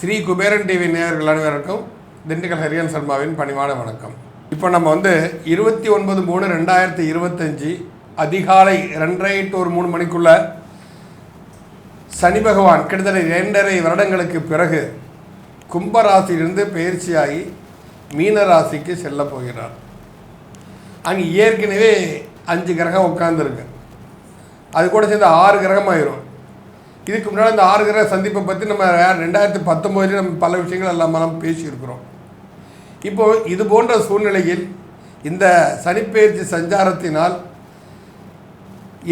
Sri Kuberan TV நேயர்கள் அனைவருக்கும் திண்டுக்கல் ஹரியன் சர்மாவின் பணிவான வணக்கம். இப்போ நம்ம 29/3/2025 அதிகாலை 2:30 to 3 மணிக்குள்ள சனி பகவான் கிட்டத்தட்ட 2.5 வருடங்களுக்கு பிறகு கும்பராசியிலிருந்து பயிற்சியாகி மீன ராசிக்கு செல்ல போகிறார். அங்கே ஏற்கனவே 5 கிரகம் உட்கார்ந்துருக்கு. அது கூட சேர்ந்து 6 கிரகம் ஆயிரும். இதுக்கு முன்னாடி இந்த 6 கிரக சந்திப்பை பற்றி நம்ம 2019 நம்ம பல விஷயங்கள் எல்லாம் பேசியிருக்கிறோம். இப்போது இது போன்ற சூழ்நிலையில் இந்த சனிப்பெயர்ச்சி சஞ்சாரத்தினால்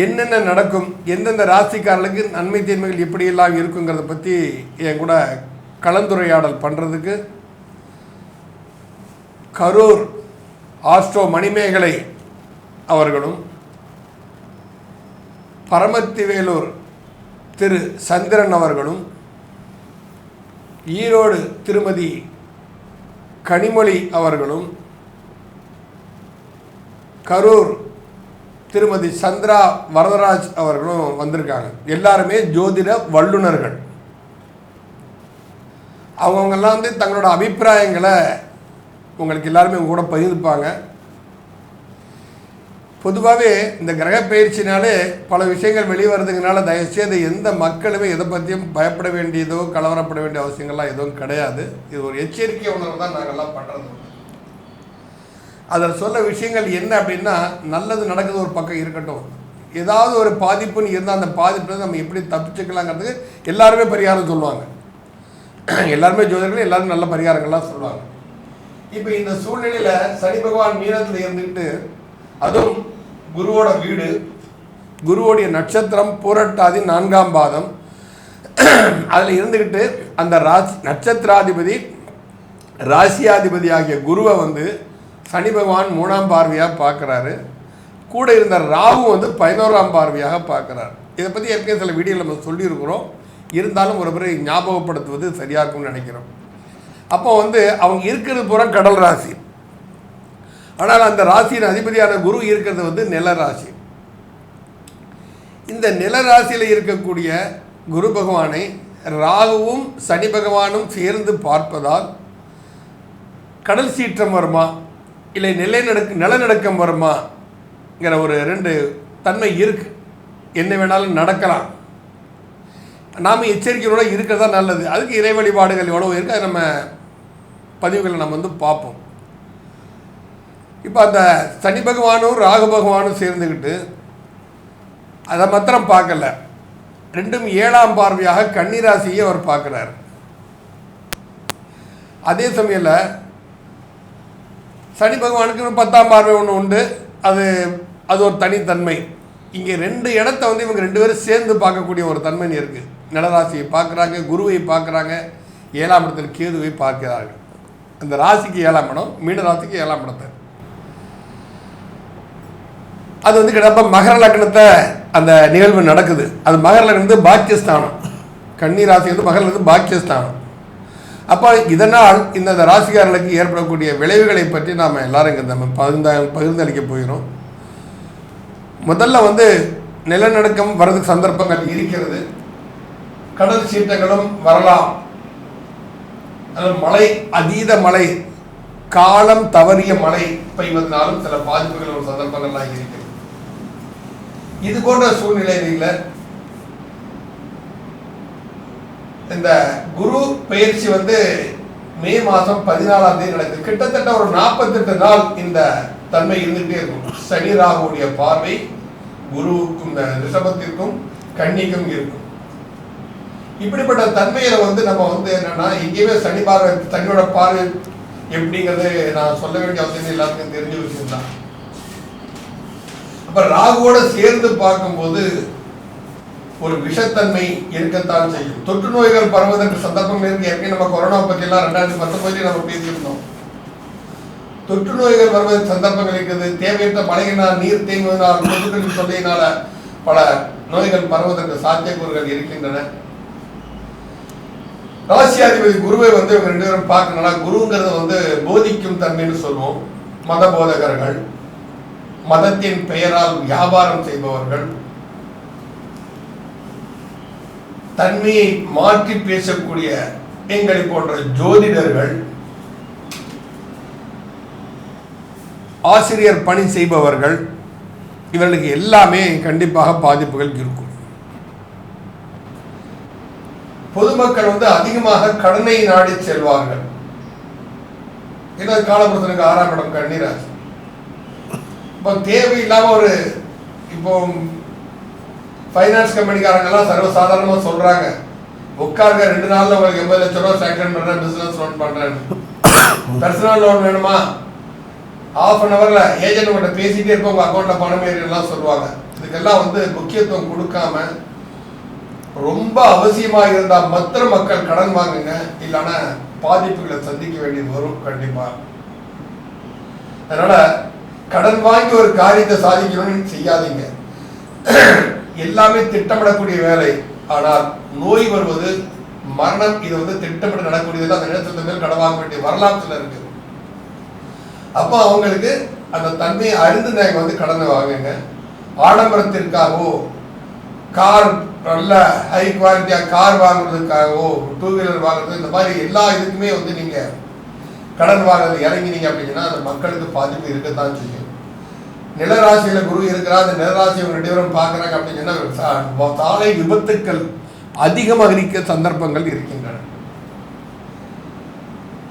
என்னென்ன நடக்கும், எந்தெந்த ராசிக்காரர்களுக்கு நன்மை தீன்மைகள் எப்படியெல்லாம் இருக்குங்கிறத பற்றி என் கூட கலந்துரையாடல் பண்ணுறதுக்கு கரூர் ஆஸ்ட்ரோ மணிமேகலை அவர்களும் பரமத்திவேலூர் திரு சந்திரன் அவர்களும் ஈரோடு திருமதி கனிமொழி அவர்களும் கரூர் திருமதி சந்திரா வரதராஜ் அவர்களும் வந்திருக்காங்க. எல்லாருமே ஜோதிட வல்லுநர்கள். அவங்கெல்லாம் தங்களோட அபிப்பிராயங்களை உங்களுக்கு எல்லாருமே கூட பகிர்ந்துப்பாங்க. பொதுவாகவே இந்த கிரக பயிற்சினாலே பல விஷயங்கள் வெளியே வருதுங்கனால தயவுசெய்து எந்த மக்களுமே எதை பற்றியும் பயப்பட வேண்டியதோ கலவரப்பட வேண்டிய அவசியங்கள்லாம் எதுவும் கிடையாது. இது ஒரு எச்சரிக்கை உணர்வு தான் நாங்கள்லாம் பண்ணுறது. அதில் சொல்ல விஷயங்கள் என்ன அப்படின்னா, நல்லது நடக்குது ஒரு பக்கம் இருக்கட்டும், ஏதாவது ஒரு பாதிப்புன்னு இருந்தால் அந்த பாதிப்புல நம்ம எப்படி தப்பிச்சுக்கலாங்கிறதுக்கு எல்லாருமே பரிகாரம் சொல்லுவாங்க. எல்லாருமே ஜோதிடர்கள் எல்லாரும் நல்ல பரிகாரங்கள்லாம் சொல்லுவாங்க. இப்போ இந்த சூழ்நிலையில் சனி பகவான் மீனத்தில் இருந்துக்கிட்டு, அதுவும் குருவோட வீடு, குருவோடைய நட்சத்திரம் பூரட்டாதி 4ஆம் பாதம், அதில் இருந்துக்கிட்டு அந்த நட்சத்திராதிபதி ராசியாதிபதி ஆகிய குருவை சனி பகவான் 3ஆம் பார்வையாக பார்க்குறாரு. கூட இருந்த ராகு 11ஆம் பார்வையாக பார்க்குறாரு. இதை பற்றி ஏற்கனவே சில வீடியோவில் நம்ம சொல்லியிருக்கிறோம். இருந்தாலும் ஒரு முறை ஞாபகப்படுத்துவது சரியாக இருக்கும்னு நினைக்கிறோம். அப்போ அவங்க இருக்கிறது பூரா கடல் ராசி. ஆனால் அந்த ராசியின் அதிபதியான குரு இருக்கிறது நில ராசி. இந்த நில ராசியில் இருக்கக்கூடிய குரு பகவானை ராகுவும் சனி பகவானும் சேர்ந்து பார்ப்பதால் கடல் சீற்றம் வருமா, இல்லை நிலநடுக்கம் வருமாங்கிற ஒரு 2 தன்மை இருக்கு. என்ன வேணாலும் நடக்கலாம். நாம் எச்சரிக்கையோட இருக்கிறதா நல்லது. அதுக்கு இறை வழிபாடுகள் எவ்வளோ இருக்குது, அது நம்ம பதிவுகளை நம்ம பார்ப்போம். இப்போ அந்த சனி பகவானும் ராகு பகவானும் சேர்ந்துக்கிட்டு அதை மாத்திரம் பார்க்கல, ரெண்டும் 7ஆம் பார்வையாக கன்னிராசியை அவர் பார்க்குறார். அதே சமயத்தில் சனி பகவானுக்கு 10ஆம் பார்வை ஒன்று உண்டு. அது ஒரு தனித்தன்மை. இங்கே 2 இடத்த இவங்க 2 பேரும் சேர்ந்து பார்க்கக்கூடிய ஒரு தன்மை இருக்குது. நிலராசியை பார்க்குறாங்க, குருவை பார்க்குறாங்க, 7ஆம் இடத்தில் கேதுவை பார்க்கிறார்கள். அந்த ராசிக்கு 7ஆம் இடம், மீன ராசிக்கு 7ஆம் இடத்தை. அது கிட்டப்ப மகர லக்னத்தை அந்த நிகழ்வு நடக்குது. அது மகர லக்னம் பாக்கியஸ்தானம். கன்னி ராசி மகர பாக்கியஸ்தானம். அப்போ இதனால் இந்த ராசிக்காரர்களுக்கு ஏற்படக்கூடிய விளைவுகளை பற்றி நாம் எல்லாரும் இங்கே நம்ம பகிர்ந்தளிக்க போகிறோம். முதல்ல நிலநடுக்கம் வர்றதுக்கு சந்தர்ப்பங்கள் இருக்கிறது. கடல் சீற்றங்களும் வரலாம். மழை, அதீத மழை, காலம் தவறிய மழை பெய்வதனாலும் சில பாதிப்புகள் ஒரு சந்தர்ப்பங்கள்லாம் இருக்கிறது. இது போன்ற சூழ்நிலையில் இந்த குரு பயிற்சி மே மாதம் 14ஆம் தேதி நடக்குது. கிட்டத்தட்ட ஒரு 48 நாள் இந்த தன்மை இருந்துகிட்டே இருக்கும். சனி ராகுடைய பார்வை குருவுக்கும் இந்த ரிஷபத்திற்கும் கன்னிக்கும் இருக்கும். இப்படிப்பட்ட தன்மையில நம்ம என்னன்னா, எங்கேயுமே சனியோட பார்வை எப்படிங்கிறது நான் சொல்ல வேண்டிய அவசியம் எல்லாத்துக்கும் தெரிஞ்ச விஷயம் தான். அப்ப ராகுவோட சேர்ந்து பார்க்கும்போது ஒரு விஷத்தன்மை இருக்கத்தான் செய்யும். தொற்று நோய்கள் பரவுவதற்கு சந்தர்ப்பங்கள் இருக்கு. ஏற்கனவே நம்ம கொரோனா பத்தி எல்லாம் 2019 நம்ம பேசியிருந்தோம். தொற்று நோய்கள் வருவதற்கு சந்தர்ப்பங்கள் இருக்குது. தேவையற்ற மழையினால், நீர் தேங்குவதனால், கொசுக்களின் தொல்லையினால பல நோய்கள் பரவுவதற்கு சாத்தியக்கூறுகள் இருக்கின்றன. ராசியாதிபதி குருவை இவங்க 2 பேரும் பார்க்கணும்னா, குருங்கிறது போதிக்கும் தன்மைன்னு சொல்லுவோம். மத போதகர்கள், மதத்தின் பெயரால் வியாபாரம் செய்பவர்கள், தன்மையை மாற்றி பேசக்கூடிய எங்களை போன்ற ஜோதிடர்கள், ஆசிரியர் பணி செய்பவர்கள், இவர்களுக்கு எல்லாமே கண்டிப்பாக பாதிப்புகள் இருக்கும். பொதுமக்கள் அதிகமாக கடனை நாடி செல்வார்கள். காலபுருஷனுக்கு 6ஆம் இடம் கன்னிராசி. இப்போ தேவையில்லாம இப்போ ஃபைனான்ஸ் கம்பெனிக்காரங்கெல்லாம் சர்வசாதாரணமாக சொல்றாங்க, உட்காருங்க 2 நாள்ல உங்களுக்கு 80 லட்சம் ரூபா சேங்ஷன் பண்றேன், பிசினஸ் லோன் பண்றேன். பர்சனல் லோன் வேணுமா, ½ அன் ஹவர்ல ஏஜென்ட் கிட்ட பேசிட்டே இருப்போம், உங்க அக்கௌண்ட்ல பணம் ஏறிலாம் சொல்லுவாங்க. இதுக்கெல்லாம் முக்கியத்துவம் கொடுக்காம ரொம்ப அவசியமா இருந்தா மற்ற மக்கள் கடன் வாங்குங்க, இல்லைன்னா பாதிப்புகளை சந்திக்க வேண்டியது வரும் கண்டிப்பா. அதனால கடன் வாங்கி ஒரு காரியத்தை சாதிக்கணும்னு செய்யாதீங்க. எல்லாமே திட்டமிடக்கூடிய வேலை. ஆனால் நோய் வருவது, மரணம், இது திட்டமிட்டு நடக்கூடியது. அந்த நேரத்துக்கு மேல் கடன் வாங்க வேண்டிய வரலாற்றுல இருக்கு. அப்போ அவங்களுக்கு அந்த தன்மையை அறிந்து நாங்கள் கடனை வாங்குங்க. ஆடம்பரத்திற்காகவோ, கார் நல்ல ஹை குவாலிட்டியா கார் வாங்குறதுக்காகவோ, 2 வீலர் வாங்குறது, இந்த மாதிரி எல்லா இதுக்குமே நீங்க கடன் வாங்குறது இறங்கினீங்க அப்படின்னா அந்த மக்களுக்கு பாதிப்பு இருக்கத்தான் செய்யும். நிலராசியில குரு இருக்கிறார், அந்த நிலராசி 2 பேரும் பார்க்குறாங்க அப்படின்னா சாலை விபத்துக்கள் அதிகமாக இருக்க சந்தர்ப்பங்கள் இருக்கின்றன.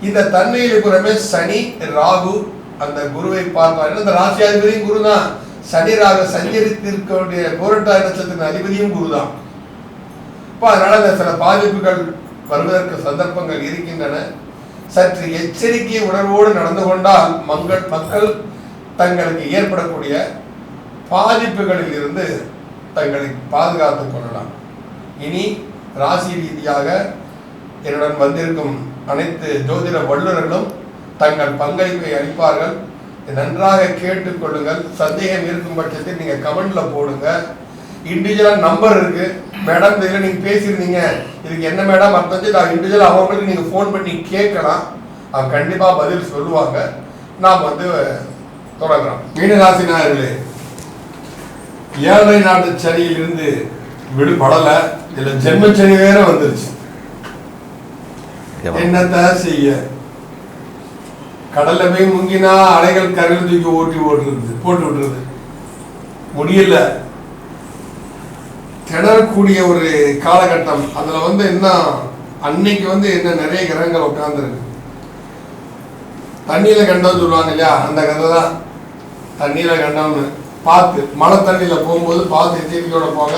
இந்த தன்மையில் புறமே சனி ராகு அந்த குருவை பார்ப்பார். இந்த ராசியாதிபதியும் குரு தான். சனி ராகு சஞ்சரித்திருக்கக்கூடிய பூரட்டாதி நட்சத்திரத்தின் அதிபதியும் குரு தான். அதனால சில பாதிப்புகள் வருவதற்கு சந்தர்ப்பங்கள் இருக்கின்றன. சற்று எச்சரிக்கை உணர்வோடு நடந்து கொண்டால் மக்கள் தங்களுக்கு ஏற்படக்கூடிய பாதிப்புகளில் இருந்து தங்களை பாதுகாத்துக் கொள்ளலாம். இனி ராசி ரீதியாக என்னுடன் வந்திருக்கும் அனைத்து ஜோதிட வல்லுநர்களும் தங்கள் பங்களிப்பை அளிப்பார்கள். நன்றாக கேட்டுக்கொள்ளுங்கள். சந்தேகம் இருக்கும் பட்சத்தில் நீங்க கமெண்ட்ல போடுங்க. இண்டிவிஜுவலா நம்பர் இருக்கு மேடம், இதில் நீங்க பேசியிருந்தீங்க, இதுக்கு என்ன மேடம் அர்த்தம், நான் இண்டிவிஜுவல் அவங்களுக்கு நீங்க ஃபோன் பண்ணி கேட்கலாம். அவங்க கண்டிப்பா பதில் சொல்லுவாங்க. நாம் தொடங்கலாம். மீனராசினார்களே, 7 நாட்டு சனியில் இருந்து விடுபடல, இதுல ஜென்மச்சனி வேற வந்துருச்சு. என்னத்த செய்ய, கடல்ல போய் முங்கினா அலைகள் கரையில் தூக்கி போட்டு விட்டுருது, முடியல, திணறக்கூடிய ஒரு காலகட்டம். அதுல என்ன அன்னைக்கு என்ன நிறைய கிரகங்கள் உட்கார்ந்துருக்கு. தண்ணியில கண்டம் சொல்லுவாங்க இல்லையா, அந்த கதை தான். தண்ணியில கண்டம்னு பார்த்து மழை தண்ணியில போகும்போது பார்த்து எச்சரிக்கையோட போக,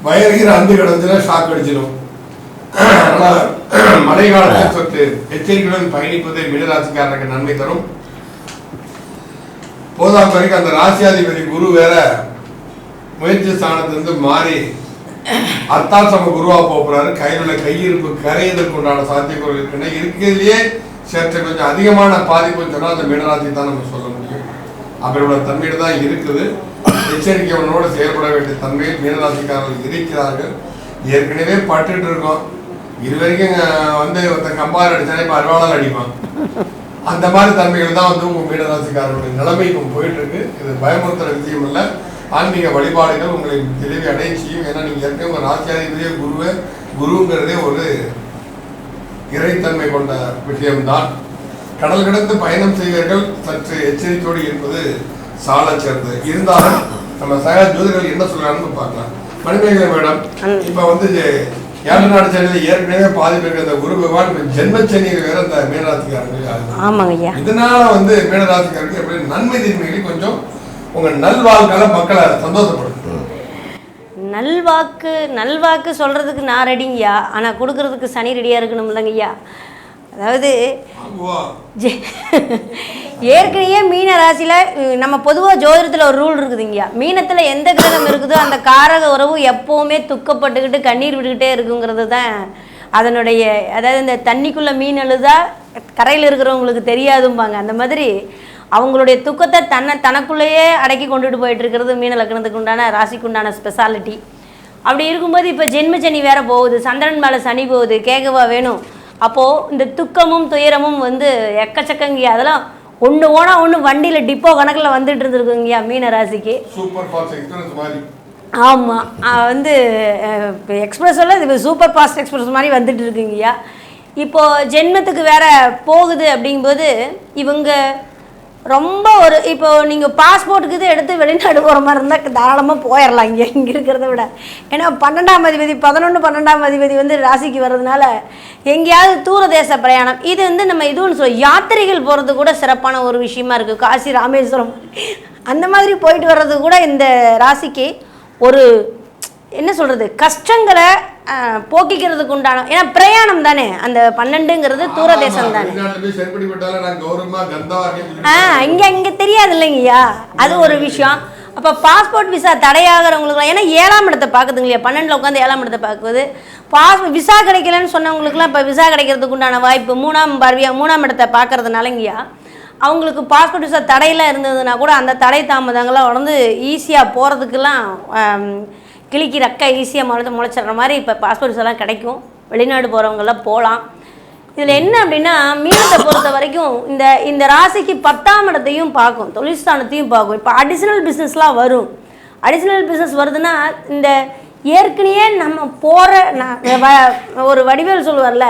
வயறுகிற அந்து கிடந்துச்சுன்னா ஷாக் அடிச்சிடும். மழை காலத்தில் சற்று எச்சரிக்கையுடன் பயணிப்பது மீனராசிக்காரருக்கு நன்மை தரும். போதாம் வரைக்கும் அந்த ராசியாதிபதி குரு வேற முயற்சி ஸ்தானத்திலிருந்து மாறி அர்த்தாசம குருவா போறாரு. கையில் உள்ள கையிருப்பு கரையதற்கு உண்டான சாத்தியக்கூறு இருக்குன்னா இருக்கிறதுலயே சற்று கொஞ்சம் அதிகமான பாதிப்புன்னு சொன்னா அந்த மீனராசி தான் நம்ம சொல்ல முடியும். அவரோட தன்மையில தான் இருக்குது. எச்சரிக்கையோடு செயல்பட வேண்டிய தன்மையில் மீனராசிக்காரர்கள் இருக்கிறார்கள். ஏற்கனவே பட்டுட்டு இருக்கோம். இதுவரைக்கும் ஒருத்தன் கம்பால் அடிச்சாலே இப்போ அருவாளால் அடிப்பான். அந்த மாதிரி தன்மைகள் தான் உங்க மீனராசிக்காரர்களுடைய நிலைமை இப்போ போயிட்டு இருக்கு. இது பயமுறுத்துற விஷயம் இல்லை. ஆன்மீக வழிபாடுகள் உங்களை தெளிவை அடைய செய்யும். ஏன்னா நீங்க ஏற்கனவே உங்க ராசியாதிபதியே குருங்கிறதே ஒரு இறைத்தன்மை கொண்ட விஷயம்தான். கடல் கடந்து பயணம் செய்வர்கள் சற்று எச்சரிக்கையோடு இருப்பது சால சேர்ந்தது. இருந்தாலும் நம்ம சக ஜோதிடர்கள் என்ன சொல்றாங்கன்னு பார்க்கலாம். மணிமேகலை மேடம், இப்ப 7 நாடு சனியில ஏற்கனவே பாதிப்பு அந்த குரு பகவான் ஜென்மச்சனியில் வேற அந்த மீனராசிக்காரர்கள், இதனால மீனராசிக்காரருக்கு எப்படி நன்மை தீமைகளை கொஞ்சம் உங்க நல்வாழ்கால மக்களை சந்தோஷப்படும். நல்வாக்கு சொல்றதுக்கு நான் ரெடிங்கய்யா, ஆனா கொடுக்கறதுக்கு சனி ரெடியா இருக்கணும் இல்லைங்கய்யா. அதாவது ஏற்கனவே மீன ராசியில் நம்ம பொதுவாக ஜோதிடத்தில் ஒரு ரூல் இருக்குதுங்கய்யா. மீனத்தில் எந்த கிரகம் இருக்குதோ அந்த காரக உறவு எப்போவுமே துக்கப்பட்டுக்கிட்டு கண்ணீர் விட்டுக்கிட்டே இருக்குங்கிறது தான் அதனுடைய. அதாவது இந்த தண்ணிக்குள்ளே மீன் அழுதா கரையில் இருக்கிறவங்களுக்கு தெரியாதும்பாங்க. அந்த மாதிரி அவங்களுடைய துக்கத்தை தனக்குள்ளேயே அடக்கி கொண்டுட்டு போயிட்டு இருக்கிறது மீன லக்னத்துக்கு உண்டான ராசிக்கு உண்டான ஸ்பெஷாலிட்டி. அப்படி இருக்கும்போது இப்போ ஜென்மச்சனி வேற போகுது, சந்திரன் மேலே சனி போகுது, கேட்கவா வேணும். அப்போது இந்த துக்கமும் துயரமும் எக்கச்சக்கங்கி. அதெல்லாம் ஒன்று ஓனா ஒன்று வண்டியில் டிப்போ கணக்கில் வந்துட்டு இருந்துருக்குங்கய்யா மீன ராசிக்கு. சூப்பர் ஃபாஸ்ட் எக்ஸ்பிரஸ் மாதிரி. ஆமாம், வந்து எக்ஸ்பிரஸில் இது சூப்பர் ஃபாஸ்ட் எக்ஸ்பிரஸ் மாதிரி வந்துட்டு இருக்குங்கய்யா. இப்போது ஜென்மத்துக்கு வேற போகுது அப்படிங்கும்போது இவங்க ரொம்ப ஒரு இப்போ நீங்கள் பாஸ்போர்ட்டுக்கு இது எடுத்து வெளிநாடு போகிற மாதிரி இருந்தால் தாராளமாக போயிடலாம் இங்கே இருக்கிறத விட. ஏன்னா 12ஆம் அதிபதி 12ஆம் அதிபதி வந்து ராசிக்கு வர்றதுனால எங்கேயாவது தூர தேச பிரயாணம் இது வந்து நம்ம இதுன்னு சொல்லுவோம். யாத்திரைகள் போகிறது கூட சிறப்பான ஒரு விஷயமா இருக்குது. காசி ராமேஸ்வரம் அந்த மாதிரி போயிட்டு வர்றது கூட இந்த ராசிக்கு ஒரு என்ன சொல்கிறது கஷ்டங்களை போக்கிக்கிறதுக்கு உண்டான, ஏன்னா பிரயாணம் தானே அந்த 12ங்கிறது தூர தேசம் தானே. இங்கே தெரியாது இல்லைங்கய்யா, அது ஒரு விஷயம். அப்போ பாஸ்போர்ட் விசா தடையாகிறவங்களுக்குலாம், ஏன்னா 7ஆம் இடத்தை பார்க்குதுங்க இல்லையா, 12ல் உட்காந்து 7ஆம் இடத்தை பார்க்குது. விசா கிடைக்கலன்னு சொன்னவங்களுக்குலாம் இப்போ விசா கிடைக்கிறதுக்கு உண்டான வாய்ப்பு 3ஆம் இடத்தை பார்க்கறதுனாலங்கய்யா அவங்களுக்கு பாஸ்போர்ட் விசா தடையெல்லாம் இருந்ததுன்னா கூட அந்த தடை தாமதங்கள்லாம் வந்து ஈஸியாக போகிறதுக்கெல்லாம் கிளிக்கு ரக்கா ஈஸியாக முளைச்சிட்ற மாதிரி இப்போ பாஸ்போர்ட் விசாலாம் கிடைக்கும். வெளிநாடு போகிறவங்கெல்லாம் போகலாம். இதில் என்ன அப்படின்னா மீனத்தை பொறுத்த வரைக்கும் இந்த ராசிக்கு 10ஆம் இடத்தையும் பார்க்கும், தொழில் ஸ்தானத்தையும் பார்க்கும். இப்போ அடிஷ்னல் பிஸ்னஸ்லாம் வரும். அடிஷ்னல் பிஸ்னஸ் வருதுன்னா இந்த ஏற்கனவே நம்ம போகிற ஒரு வடிவேல் சொல்லுவார்ல,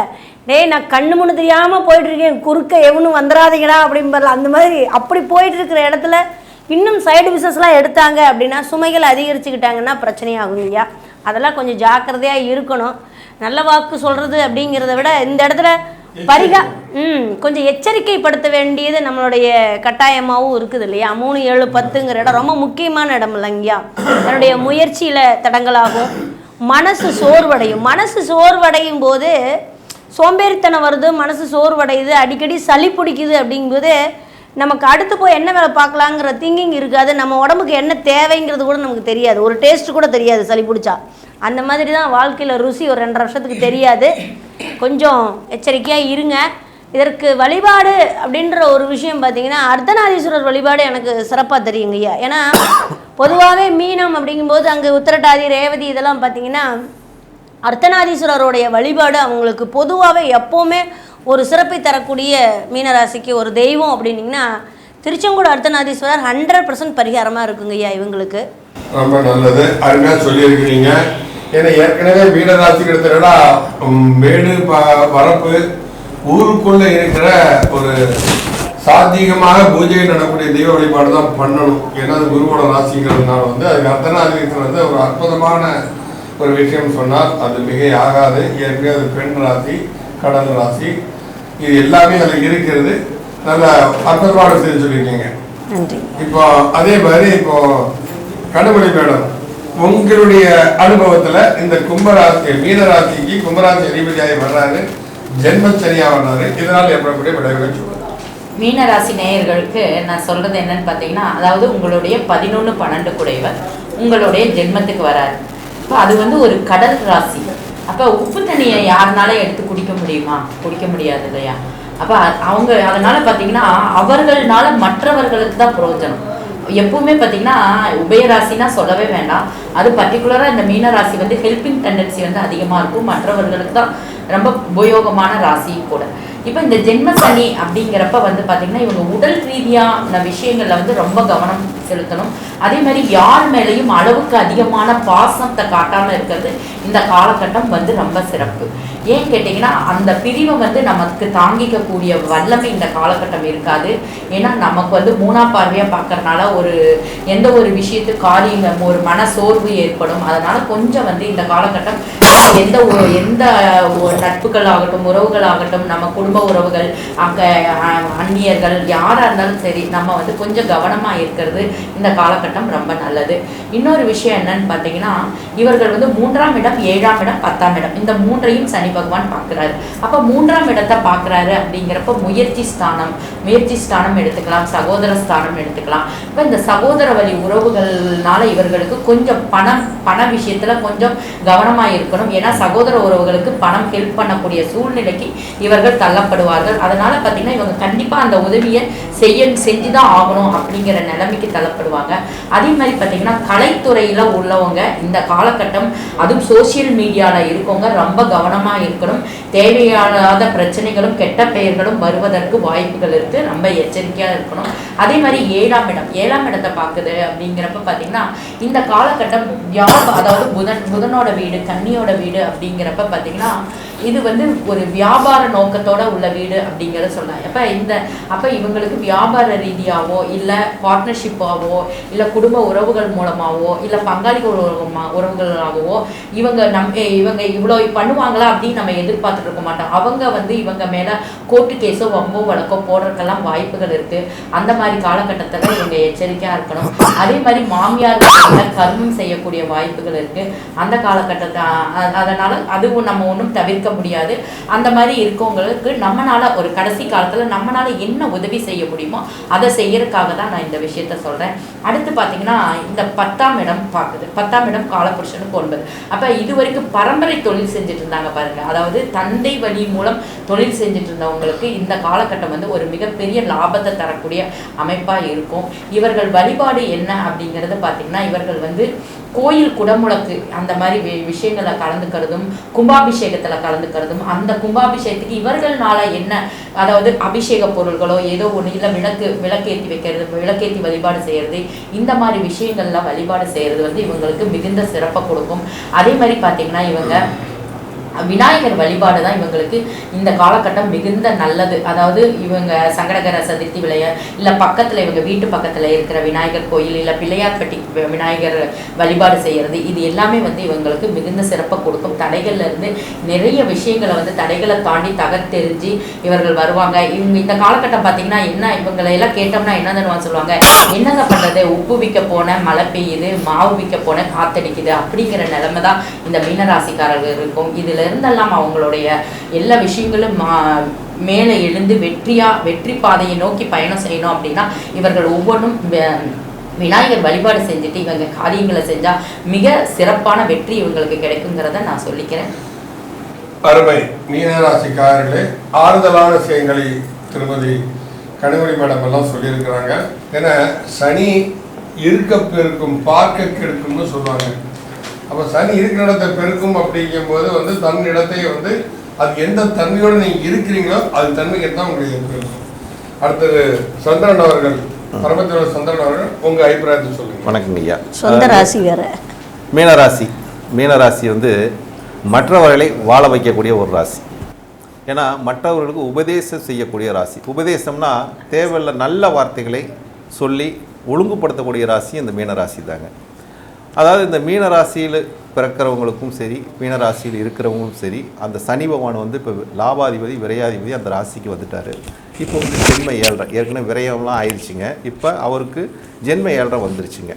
டேய் நான் கண்ணு முன்னு தெரியாமல் போயிட்டுருக்கேன், குறுக்க எவனும் வந்துடாதீங்கடா அப்படின்பறல, அந்த மாதிரி அப்படி போயிட்டு இருக்கிற இடத்துல இன்னும் சைடு பிஸ்னஸ்லாம் எடுத்தாங்க அப்படின்னா சுமைகள் அதிகரிச்சுக்கிட்டாங்கன்னா பிரச்சனையாகும் இல்லையா. அதெல்லாம் கொஞ்சம் ஜாக்கிரதையாக இருக்கணும். நல்ல வாக்கு சொல்கிறது அப்படிங்கிறத விட இந்த இடத்துல கொஞ்சம் எச்சரிக்கைப்படுத்த வேண்டியது நம்மளுடைய கட்டாயமாகவும் இருக்குது இல்லையா. 3, 7, 10ங்கிற இடம் ரொம்ப முக்கியமான இடம் இல்லைங்கய்யா. தன்னுடைய முயற்சியில் தடங்களாகும், மனசு சோர்வடையும். மனசு சோர்வடையும் போது சோம்பேறித்தனம் வருது, மனசு சோர்வடையுது, அடிக்கடி சளி பிடிக்குது. அப்படிங்கும்போது நமக்கு அடுத்து போய் என்ன வேலை பார்க்கலாங்கிற திங்கிங் இருக்காது. நம்ம உடம்புக்கு என்ன தேவைங்கிறது கூட நமக்கு தெரியாது, ஒரு டேஸ்ட்டு கூட தெரியாது சளி பிடிச்சா. அந்த மாதிரி தான் வாழ்க்கையில் ருசி ஒரு 2.5 வருஷத்துக்கு தெரியாது. கொஞ்சம் எச்சரிக்கையாக இருங்க. இதற்கு வழிபாடு அப்படின்ற ஒரு விஷயம் பார்த்தீங்கன்னா அர்த்தநாதீஸ்வரர் வழிபாடு எனக்கு சிறப்பாக தெரியுங்கய்யா. ஏன்னா பொதுவாகவே மீனம் அப்படிங்கும்போது அங்கே உத்திரட்டாதி ரேவதி இதெல்லாம் பார்த்தீங்கன்னா அர்த்தநாதீஸ்வரருடைய வழிபாடு அவங்களுக்கு பொதுவாகவே எப்போவுமே ஒரு சிறப்பை தரக்கூடிய மீனராசிக்கு ஒரு தெய்வம் அப்படின்னீங்கன்னா திருச்செங்கோடு அர்த்தநாதீஸ்வரர் 100% பரிகாரமாக இருக்குங்கய்யா இவங்களுக்கு. ரொம்ப நல்லது, அருமையாக சொல்லியிருக்கிறீங்க. ஏன்னா ஏற்கனவே மீனராசிக்கு எடுத்துட்டா மேடு வரப்பு ஊருக்குள்ள இருக்கிற ஒரு சாத்தியமாக பூஜை நடக்கூடிய தெய்வ வழிபாடு தான் பண்ணணும். ஏன்னா அது குருவோட ராசிங்கிறதுனால வந்து அதுக்கு அர்த்தநாதீஸ்வரர் வந்து ஒரு அற்புதமான ஒரு விஷயம் சொன்னால் அது மிக ஆகாது. ஏற்கனவே அது பெண் ராசி, கடல் ராசி, இது எல்லாமே அதில் இருக்கிறது. நல்ல அற்புதமான செய்தி சொல்லியிருக்கீங்க. இப்போ அதே மாதிரி இப்போ கடுமொழி மேடம், உங்களுடைய அனுபவத்தில் இந்த கும்பராசி மீனராசிக்கு கும்பராசி அதிபதியாக வர்றாரு, ஜென்மச்சனியாக வர்றாரு, இதனால் ஏற்படக்கூடிய விளைவுகள் சொல்லுவாங்க. மீனராசி நேயர்களுக்கு நான் சொல்றது என்னன்னு பார்த்தீங்கன்னா, அதாவது உங்களுடைய 11, 12 குடைவர் உங்களுடைய ஜென்மத்துக்கு வராரு. இப்போ அது வந்து ஒரு கடல் ராசி. அப்போ உப்பு தண்ணியை யாருனால எடுத்து குடிக்க முடியுமா? குடிக்க முடியாது இல்லையா. அப்போ அவங்க அதனால பார்த்தீங்கன்னா அவர்களால மற்றவர்களுக்கு தான் பிரயோஜனம். எப்பவுமே பார்த்தீங்கன்னா உபயராசினா சொல்லவே வேண்டாம். அது பர்டிகுலராக இந்த மீனராசி வந்து ஹெல்பிங் டெண்டன்சி வந்து அதிகமாக இருக்கும், மற்றவர்களுக்கு தான் ரொம்ப உபயோகமான ராசியும் கூட. இப்போ இந்த ஜென்ம சனி அப்படிங்கிறப்ப வந்து பார்த்தீங்கன்னா இவங்க உடல் ரீதியான விஷயங்களில் வந்து ரொம்ப கவனம் செலுத்தணும். அதே மாதிரி யார் மேலேயும் அளவுக்கு அதிகமான பாசத்தை காட்டாமல் இருக்கிறது இந்த காலகட்டம் வந்து ரொம்ப சிறப்பு. ஏன் கேட்டிங்கன்னா அந்த பிரிவை வந்து நமக்கு தாங்கிக்கக்கூடிய வல்லமை இந்த காலகட்டம் இருக்காது. ஏன்னா நமக்கு வந்து 3ஆம் பார்வையாக பார்க்கறதுனால ஒரு எந்த ஒரு விஷயத்துக்கு காரியங்கள் ஒரு மன சோர்வு ஏற்படும். அதனால் கொஞ்சம் வந்து இந்த காலகட்டம் எந்த நட்புகள் ஆகட்டும், உறவுகள் ஆகட்டும், நம்ம குடும்ப உறவுகள், அந்நியர்கள் யாராக இருந்தாலும் சரி, நம்ம வந்து கொஞ்சம் கவனமாக இருக்கிறது இந்த காலகட்டம் ரொம்ப நல்லது. இன்னொரு விஷயம் என்னன்னு பார்த்தீங்கன்னா இவர்கள் வந்து 3ஆம் இடம், 7ஆம் இடம், 10ஆம் இடம் இந்த 3ஐயும் சனி பகவான் பார்க்குறாரு. அப்போ 3ஆம் இடத்தை பார்க்குறாரு அப்படிங்கிறப்ப முயற்சி ஸ்தானம் எடுத்துக்கலாம், சகோதர ஸ்தானம் எடுத்துக்கலாம். இப்போ இந்த சகோதர வழி உறவுகள்னால இவர்களுக்கு கொஞ்சம் பண விஷயத்தில் கொஞ்சம் கவனமாக இருக்கணும். ஏன்னா சகோதர உறவுகளுக்கு பணம் ஹெல்ப் பண்ணக்கூடிய சூழ்நிலைக்கு இவர்கள் தள்ளப்படுவார்கள். அதனால பார்த்தீங்கன்னா இவங்க கண்டிப்பாக அந்த உதவியை செஞ்சுதான் ஆகணும் அப்படிங்கிற நிலைமைக்கு தள்ளப்படுவாங்க. அதே மாதிரி பார்த்தீங்கன்னா கலைத்துறையில் உள்ளவங்க இந்த காலகட்டம், அதுவும் சோசியல் மீடியாவில் இருக்கவங்க ரொம்ப கவனமாக இருக்கணும். தேவையான பிரச்சனைகளும் கெட்ட பெயர்களும் வருவதற்கு வாய்ப்புகள் இருக்குது. ரொம்ப எச்சரிக்கையாக இருக்கணும். அதே மாதிரி 7ஆம் இடத்தை பார்க்குது அப்படிங்கிறப்ப பார்த்தீங்கன்னா இந்த காலகட்டம் அதாவது புதனோட வீடு, கன்னியோட வீடு அப்படிங்கிறப்ப பார்த்தீங்கன்னா இது வந்து ஒரு வியாபார நோக்கத்தோட உள்ள வீடு அப்படிங்கிறத சொல்லலாம். அப்போ இவங்களுக்கு வியாபார ரீதியாவோ இல்லை பார்ட்னர்ஷிப்பாவோ இல்லை குடும்ப உறவுகள் மூலமாகவோ இல்லை பங்காளி உறவுகளாகவோ இவங்க இவ்வளோ பண்ணுவாங்களா அப்படின்னு நம்ம எதிர்பார்த்துட்டு இருக்க மாட்டோம். அவங்க வந்து இவங்க மேலே கோர்ட்டு கேஸோ வம்போ வழக்கோ போடுறதுக்கெல்லாம் வாய்ப்புகள் இருக்குது. அந்த மாதிரி காலகட்டத்தில் இவங்க எச்சரிக்கையாக இருக்கணும். அதே மாதிரி மாமியார் கர்மம் செய்யக்கூடிய வாய்ப்புகள் இருக்குது அந்த காலகட்டத்தை. அதனால் அதுவும் நம்ம ஒன்றும் தவிர்க்க முடியாது. அந்த மாதிரி இருக்கவங்களுக்கு நம்மளால ஒரு கடைசி காலத்தில் நம்மளால என்ன உதவி செய்ய முடியுமோ அதை செய்யறதுக்காக தான் நான் இந்த விஷயத்த சொல்கிறேன். அடுத்து பார்த்தீங்கன்னா இந்த 10ஆம் இடம் பார்க்குது. 10ஆம் இடம் காலபுருஷனுக்கு 9. அப்போ இது வரைக்கும் பரம்பரை தொழில் செஞ்சுட்டு இருந்தாங்க பாருங்க, அதாவது தந்தை வழி மூலம் தொழில் செஞ்சுட்டு இருந்தவங்களுக்கு இந்த காலகட்டம் வந்து ஒரு மிகப்பெரிய லாபத்தை தரக்கூடிய அமைப்பாக இருக்கும். இவர்கள் வழிபாடு என்ன அப்படிங்கிறது பார்த்தீங்கன்னா இவர்கள் வந்து கோயில் குடமுழக்கு அந்த மாதிரி விஷயங்களை கலந்துக்கிறதும் கும்பாபிஷேகத்தில் கலந்துக்கிறதும் அந்த கும்பாபிஷேகத்துக்கு இவர்கள்னால என்ன, அதாவது அபிஷேக பொருள்களோ ஏதோ ஒன்று இல்லை விளக்கேற்றி வைக்கிறது, விளக்கேற்றி வழிபாடு செய்கிறது, இந்த மாதிரி விஷயங்கள்லாம் வழிபாடு செய்கிறது வந்து இவங்களுக்கு மிகுந்த சிறப்பை கொடுக்கும். அதே மாதிரி பார்த்தீங்கன்னா இவங்க விநாயகர் வழிபாடு தான் இவங்களுக்கு இந்த காலகட்டம் மிகுந்த நல்லது. அதாவது இவங்க சங்கடகர சதுர்த்தி இல்லை பக்கத்தில் இவங்க வீட்டு பக்கத்தில் இருக்கிற விநாயகர் கோயில் இல்லை பிள்ளையார்பட்டி விநாயகர் வழிபாடு செய்கிறது, இது எல்லாமே வந்து இவங்களுக்கு மிகுந்த சிறப்பை கொடுக்கும். தடைகள்ல இருந்து நிறைய விஷயங்களை வந்து தடைகளை தாண்டி தகர்த்தெறிஞ்சு இவர்கள் வருவாங்க. இவங்க இந்த காலகட்டம் பார்த்தீங்கன்னா என்ன, இவங்களை எல்லாம் கேட்டோம்னா என்னன்னு சொல்லுவாங்க, என்னங்க பண்ணுறது, உப்பு விற்க போன மழை பெய்யுது, மாவு விற்க போன காத்தடிக்குது அப்படிங்கிற நிலைமை தான் இந்த மீனராசிக்காரர்கள் இருக்கும். இதுல இருந்தெல்லாம் அவங்களுடைய எல்லா விஷயங்களும் மேலே எழுந்து வெற்றி பாதையை நோக்கி பயணம் செய்யணும் அப்படின்னா இவர்கள் ஒவ்வொன்றும் விநாயகர் வழிபாடு செஞ்சுட்டு இவங்க காரியங்களை செஞ்சா மிக சிறப்பான வெற்றி இவங்களுக்கு கிடைக்குங்கிறத நான் சொல்லிக்கிறேன். அருமை மீனராசிக்காரர்களே, ஆறுதலான விஷயங்களை திருமதி கனிமொழி மேடம் எல்லாம் சொல்லியிருக்கிறாங்க. ஏன்னா சனி இருக்க பெருக்கும் பார்க்க கெடுக்கும்னு சொல்லுவாங்க. அப்போ சனி இருக்கிற இடத்தை பெருக்கும் அப்படிங்கும்போது வந்து தன் இடத்தை வந்து அது எந்த தன்மையோடு நீங்கள் இருக்கிறீங்களோ அது தன்மைக்கு தான் உங்களுக்கு பெருக்கும். அடுத்தது சந்திரன் அவர்கள், பரமத்தோட சந்திரன் அவர்கள் உங்கள் அபிப்பிராயத்தை சொல்லுங்கள். வணக்கங்க ஐயா. சொந்த ராசி வேற மீனராசி வந்து மற்றவர்களை வாழ வைக்கக்கூடிய ஒரு ராசி. ஏன்னா மற்றவர்களுக்கு உபதேசம் செய்யக்கூடிய ராசி. உபதேசம்னா தேவையில்ல நல்ல வார்த்தைகளை சொல்லி ஒழுங்குபடுத்தக்கூடிய ராசி இந்த மீனராசி தாங்க. அதாவது இந்த மீனராசியில் பிறக்கிறவங்களுக்கும் சரி, மீனராசியில் இருக்கிறவங்களும் சரி, அந்த சனி பகவான் வந்து இப்போ லாபாதிபதி விரையாதிபதி அந்த ராசிக்கு வந்துட்டார். இப்போ வந்து ஜென்ம 7 ஏற்கனவே விரயம்லாம் ஆயிடுச்சுங்க. இப்போ அவருக்கு ஜென்ம 7 வந்துருச்சுங்க.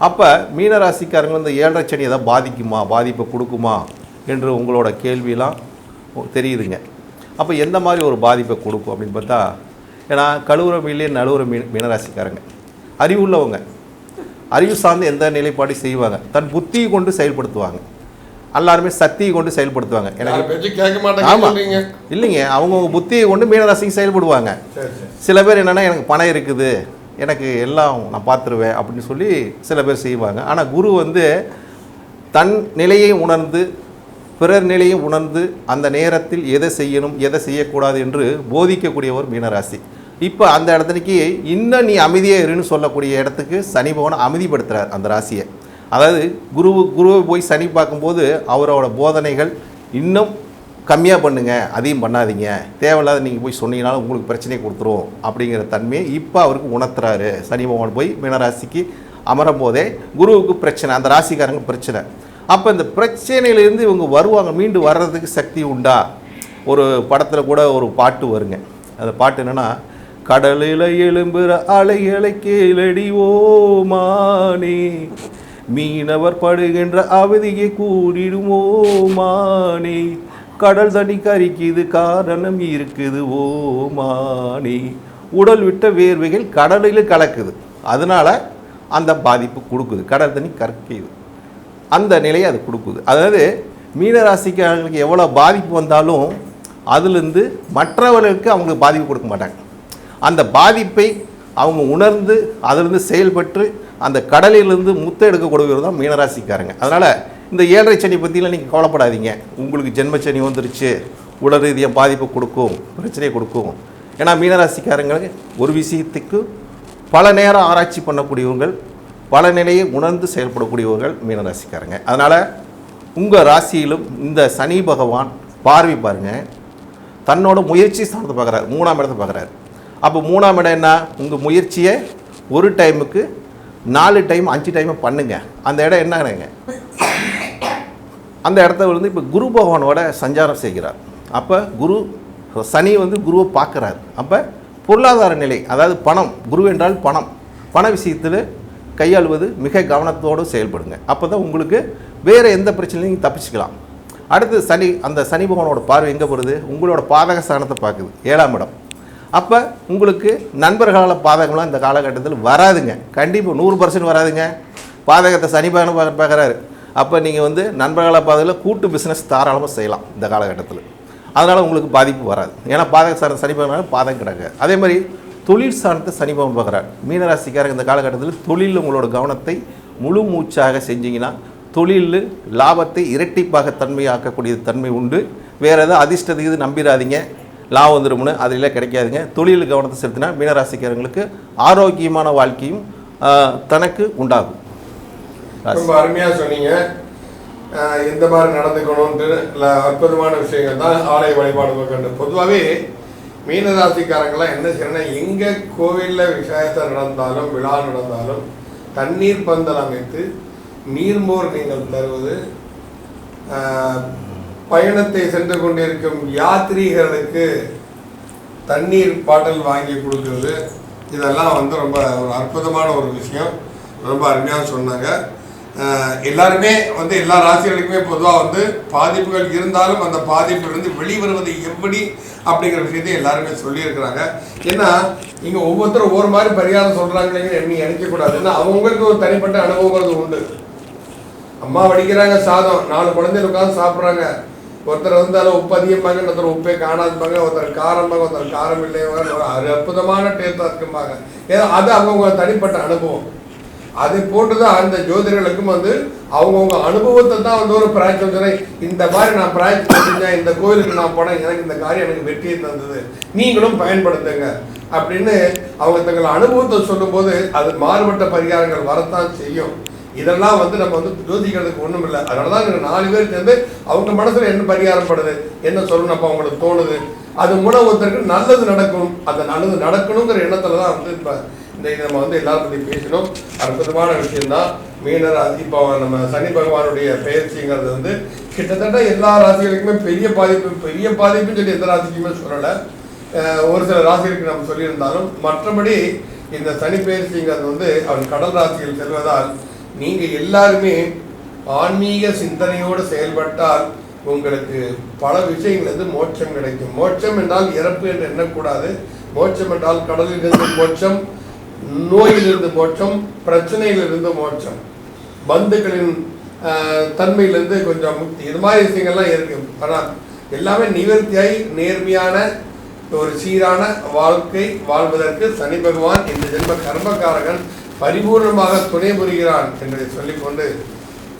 அப்போ மீனராசிக்காரங்க இந்த 7 சனி எதாவது பாதிப்பை கொடுக்குமா என்று உங்களோட கேள்வியெலாம் தெரியுதுங்க. அப்போ எந்த மாதிரி ஒரு பாதிப்பை கொடுக்கும் அப்படின்னு பார்த்தா, ஏன்னா கழுவுற மீன்லேயே நழுவுற மீனராசிக்காரங்க அறிவுள்ளவங்க, அறிவு சார்ந்து எந்த நிலைப்பாடு செய்வாங்க, தன் புத்தியை கொண்டு செயல்படுத்துவாங்க, எல்லாருமே சக்தியை கொண்டு செயல்படுத்துவாங்க. எனக்கு ஆமாம் இல்லைங்க, அவங்கவுங்க புத்தியை கொண்டு மீனராசிக்கு செயல்படுவாங்க. சில பேர் என்னென்னா எனக்கு பணம் இருக்குது, எனக்கு எல்லாம் நான் பார்த்துருவேன் அப்படின்னு சொல்லி சில பேர் செய்வாங்க. ஆனால் குரு வந்து தன் நிலையை உணர்ந்து பிறர் நிலையை உணர்ந்து அந்த நேரத்தில் எதை செய்யணும் எதை செய்யக்கூடாது என்று போதிக்கக்கூடியவர் மீனராசி. இப்போ அந்த இடத்துக்கு இன்னும் நீ அமைதியாக இருன்னு சொல்லக்கூடிய இடத்துக்கு சனி பகவான் அமைதிப்படுத்துகிறார் அந்த ராசியை. அதாவது குருவை போய் சனி பார்க்கும்போது அவரோட போதனைகள் இன்னும் கம்மியாக பண்ணுங்கள், அதையும் பண்ணாதீங்க, தேவையில்லாத நீங்கள் போய் சொன்னீங்கனாலும் உங்களுக்கு பிரச்சனையை கொடுத்துரும் அப்படிங்கிற தன்மையை இப்போ அவருக்கு உணர்த்துறாரு. சனி பகவான் போய் மீனராசிக்கு அமரும் போதே குருவுக்கு பிரச்சனை, அந்த ராசிக்காரங்க பிரச்சனை. அப்போ இந்த பிரச்சனையிலேருந்து இவங்க வருவாங்க, மீண்டு வர்றதுக்கு சக்தி உண்டா? ஒரு படத்தில் கூட ஒரு பாட்டு வருங்க. அந்த பாட்டு என்னென்னா, கடலில் எழும்புற அலைகளை கேளடி ஓமானே, மீனவர் படுகின்ற அவதியை கூடிடுவோமானே, கடல் தண்ணி கரிக்குது காரணம் இருக்குது ஓமானே, உடல் விட்ட வேர்வைகள் கடலில் கலக்குது, அதனால அந்த பாதிப்பு கொடுக்குது, கடல் தண்ணி கற்கிது, அந்த நிலையை அது கொடுக்குது. அதாவது மீனராசிக்காரர்களுக்கு எவ்வளோ பாதிப்பு வந்தாலும் அதுலேருந்து மற்றவர்களுக்கு அவங்களுக்கு பாதிப்பு கொடுக்க மாட்டாங்க. அந்த பாதிப்பை அவங்க உணர்ந்து அதிலிருந்து செயல்பட்டு அந்த கடலிலிருந்து முத்தை எடுக்கக்கூடியவர் தான் மீனராசிக்காரங்க. அதனால் இந்த 7.5 சனி பற்றிலாம் நீங்கள் கவலைப்படாதீங்க. உங்களுக்கு ஜென்மச்சனி வந்துருச்சு, உடல் ரீதியாக பாதிப்பு கொடுக்கும், பிரச்சனையை கொடுக்கும். ஏன்னா மீனராசிக்காரங்களுக்கு ஒரு விஷயத்துக்கு பல நேரம் ஆராய்ச்சி பண்ணக்கூடியவர்கள், பல நிலையை உணர்ந்து செயல்படக்கூடியவர்கள் மீனராசிக்காரங்க. அதனால் உங்கள் ராசியிலும் இந்த சனி பகவான் பார்வை பாருங்கள், தன்னோட முயற்சி ஸ்தானத்தை பார்க்குறாரு, 3ஆம் இடத்தை பார்க்குறாரு. அப்போ 3ஆம் இடம் என்ன, உங்கள் முயற்சியை ஒரு டைமுக்கு 4 டைம் 5 டைம் பண்ணுங்க. அந்த இடம் என்னங்க, அந்த இடத்த வந்து இப்போ குரு பகவானோட சஞ்சாரம் செய்கிறார். அப்போ சனி வந்து குருவை பார்க்குறாரு. அப்போ பொருளாதார நிலை, அதாவது பணம், குரு என்றால் பணம், பண விஷயத்தில் கையாளுவது மிக கவனத்தோடு செயல்படுங்க. அப்போ தான் உங்களுக்கு வேறு எந்த பிரச்சனையும் நீங்கள் தப்பிச்சுக்கலாம். அடுத்து அந்த சனி பகவானோட பார்வை எங்கே போகிறது, உங்களோட பாதக ஸ்தானத்தை பார்க்குது, 7ஆம் இடம். அப்போ உங்களுக்கு நண்பர்களால் பாதகம்லாம் இந்த காலகட்டத்தில் வராதுங்க, கண்டிப்பாக 100% வராதுங்க. பாதகத்தை சனி பகவான் பார்க்குறாரு. அப்போ நீங்கள் வந்து நண்பர்களால் பாதகத்தில் கூட்டு பிஸ்னஸ் தாராளமாக செய்யலாம் இந்த காலகட்டத்தில். அதனால் உங்களுக்கு பாதிப்பு வராது. ஏன்னா பாதக ஸ்தானம் சனி பகவான் பாதகம் கிடக்கு. அதே மாதிரி தொழில் ஸ்தானத்தை சனி பகவான் பார்க்குறாரு. மீனராசிக்காரங்க இந்த காலகட்டத்தில் தொழிலில் உங்களோட கவனத்தை முழு மூச்சாக செஞ்சீங்கன்னா தொழிலில் லாபத்தை இரட்டிப்பாக தன்மையாக்கக்கூடிய தன்மை உண்டு. வேறு எதாவது அதிர்ஷ்டத்துக்கு இது நம்பிடாதீங்க, லாபம் வந்துடும்னு அதில் கிடைக்காதுங்க. தொழில் கவனத்தை செலுத்தினா மீனராசிக்காரங்களுக்கு ஆரோக்கியமான வாழ்க்கையும் தனக்கு உண்டாகும். ரொம்ப அருமையாக சொன்னீங்க. எந்த மாதிரி நடந்துக்கணும்ட்டு அற்புதமான விஷயங்கள் தான் ஆலய வழிபாடு கண்டு. பொதுவாகவே மீனராசிக்காரங்களாம் என்ன செய்யணும்னா, எங்கே கோவிலில் விசேஷம் நடந்தாலும் விழா நடந்தாலும் தண்ணீர் பந்தல் அமைத்து நீர்மோர் நீங்கள் தருவது, பயணத்தை சென்று கொண்டிருக்கும் யாத்ரீகர்களுக்கு தண்ணீர் பாட்டில் வாங்கி கொடுக்குறது, இதெல்லாம் வந்து ரொம்ப ஒரு அற்புதமான ஒரு விஷயம். ரொம்ப அருமையாக சொன்னாங்க. எல்லாருமே வந்து எல்லா ராசிகளுக்குமே பொதுவாக வந்து பாதிப்புகள் இருந்தாலும் அந்த பாதிப்பிலிருந்து வெளிவருவது எப்படி அப்படிங்கிற விஷயத்தை எல்லாருமே சொல்லியிருக்கிறாங்க. ஏன்னா இங்கே ஒவ்வொருத்தரும் ஒவ்வொரு மாதிரி பரிகாரம் சொல்கிறாங்களேன்னு நீங்கள் நினைக்கக்கூடாது. ஏன்னா அவங்களுக்கு ஒரு தனிப்பட்ட அனுபவங்கிறது உண்டு. அம்மா வடிக்கிறாங்க சாதம், 4 குழந்தைகள் உட்காந்து சாப்பிட்றாங்க. ஒருத்தர் வந்து அதில் உப்பு அதிகமாங்க, ஒருத்தர் உப்பே காணாதுப்பாங்க, ஒருத்தர் காரம்பாங்க, ஒருத்தர் காரம் இல்லையாங்க, ஒரு அற்புதமான டேஸ்டாக இருக்கும்பாங்க. ஏன்னா அது அவங்க தனிப்பட்ட அனுபவம். அதை போட்டுதான் அந்த ஜோதிடர்களுக்கும் வந்து அவங்கவுங்க அனுபவத்தை தான் வந்து ஒரு பிராய்ச்சி சொன்னேன். இந்த மாதிரி நான் பிராய்ச்சி செஞ்சேன், இந்த கோயிலுக்கு நான் போனேன், எனக்கு இந்த காரியம் எனக்கு வெற்றியை தந்தது, நீங்களும் பயன்படுத்துங்க அப்படின்னு அவங்க தங்கள் அனுபவத்தை சொல்லும்போது அது மாறுபட்ட பரிகாரங்கள் வரத்தான் செய்யும். இதெல்லாம் வந்து நம்ம வந்து ஜோதிக்கிறதுக்கு ஒன்றும் இல்லை. அதனால தான் எனக்கு 4 பேர் சேர்ந்து அவங்க மனசில் என்ன பரிகாரம் படுது, என்ன சொல்லணும் அப்போ அவங்களுக்கு தோணுது, அது மூலம் ஒருத்தருக்கு நல்லது நடக்கும். அந்த நல்லது நடக்கணுங்கிற எண்ணத்தில் தான் வந்து இப்போ இன்றைக்கு நம்ம வந்து எல்லாரும் பற்றி பேசணும். அற்புதமான விஷயம்தான். மீனராசி இப்போ நம்ம சனி பகவானுடைய பயிற்சிங்கிறது வந்து கிட்டத்தட்ட எல்லா ராசிகளுக்குமே பெரிய பாதிப்புன்னு சொல்லி எந்த ராசிக்குமே சொல்லலை. ஒரு சில ராசிகளுக்கு நம்ம சொல்லியிருந்தாலும் மற்றபடி இந்த சனி பயிற்சிங்கிறது வந்து அவர் கடல் ராசியில் செல்வதால் நீங்கள் எல்லாருமே ஆன்மீக சிந்தனையோடு செயல்பட்டால் உங்களுக்கு பல விஷயங்கள் மோட்சம் கிடைக்கும். மோட்சம் என்றால் இறப்பு என்று எண்ணக்கூடாது. மோட்சம் என்றால் கடலில் இருந்து மோட்சம், நோயிலிருந்து மோட்சம், பிரச்சனையிலிருந்து மோட்சம், பந்துக்களின் தன்மையிலிருந்து கொஞ்சம் முக்தி, இது மாதிரி விஷயங்கள்லாம் இருக்கு. ஆனால் எல்லாமே நிவர்த்தியாய் நேர்மையான ஒரு சீரான வாழ்க்கை வாழ்வதற்கு சனி பகவான் இந்த ஜென்ம கர்மகாரகன் பரிபூர்ணமாக துணை புரிகிறான் என்பதை சொல்லிக்கொண்டு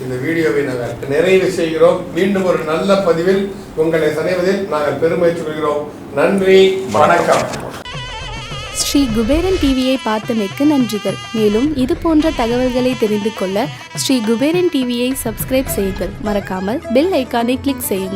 இந்த வீடியோவை நாங்கள் நிறைவு செய்கிறோம். மீண்டும் ஒரு நல்ல பதிவில் உங்களை சந்திப்பதில் நாங்கள் பெருமை சொல்கிறோம். நன்றி, வணக்கம். ஸ்ரீ குபேரன் டிவியை பார்த்தமைக்கு நன்றிகள். மேலும் இது போன்ற தகவல்களை தெரிந்து கொள்ள ஸ்ரீ குபேரன் டிவியை சப்ஸ்கிரைப் செய்யுங்கள். மறக்காமல் பெல் ஐக்கானை கிளிக் செய்யுங்கள்.